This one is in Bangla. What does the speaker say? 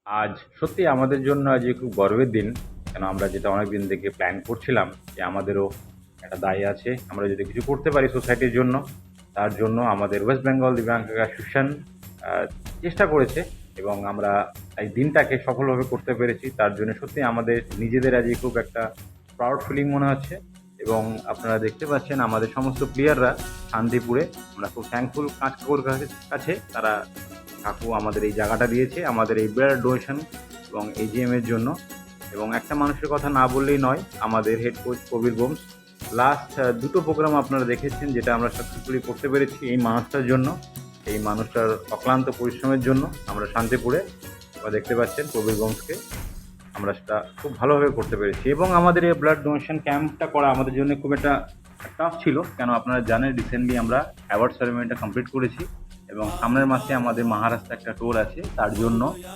আজ সত্যি আমাদের জন্য আজ খুব গর্বের দিন। কেন আমরা যেটা অনেকদিন থেকে প্ল্যান করছিলাম যে আমাদেরও একটা দায় আছে, আমরা যদি কিছু করতে পারি সোসাইটির জন্য, তার জন্য আমাদের ওয়েস্ট বেঙ্গল দিব্যাঙ্গ অ্যাসোসিয়েশন চেষ্টা করেছে এবং আমরা এই দিনটাকে সফলভাবে করতে পেরেছি। তার জন্য সত্যি আমাদের নিজেদের আজ খুব একটা প্রাউড ফিলিং মনে হচ্ছে। এবং আপনারা দেখতে পাচ্ছেন আমাদের সমস্ত প্লেয়াররা শান্তিপুরে, আমরা খুব থ্যাঙ্কফুল কাজ কাছে তারা কাকু আমাদের এই জায়গাটা দিয়েছে আমাদের এই ব্লাড ডোনেশন এবং এজিএম এর জন্য। এবং একটা মানুষের কথা না বললেই নয়, আমাদের হেড কোচ কবির বোমস লাস্ট দুটো প্রোগ্রাম আপনারা দেখেছেন যেটা আমরা সাকসেসফুলি করতে পেরেছি এই মানুষটার জন্য, এই মানুষটার অক্লান্ত পরিশ্রমের জন্য। আমরা শান্তিপুরে বা দেখতে পাচ্ছেন কবির বোমসকে আমরা সেটা খুব ভালোভাবে করতে পেরেছি। এবং আমাদের এই ব্লাড ডোনেশন ক্যাম্পটা করা আমাদের জন্য খুব একটা টাফ ছিল, কেন আপনারা জানেন রিসেন্টলি আমরা অ্যাওয়ার্ড সেরেমনিটা কমপ্লিট করেছি এবং সামনের মাসে আমাদের মহারাষ্ট্রে একটা ট্যুর আছে। তার জন্য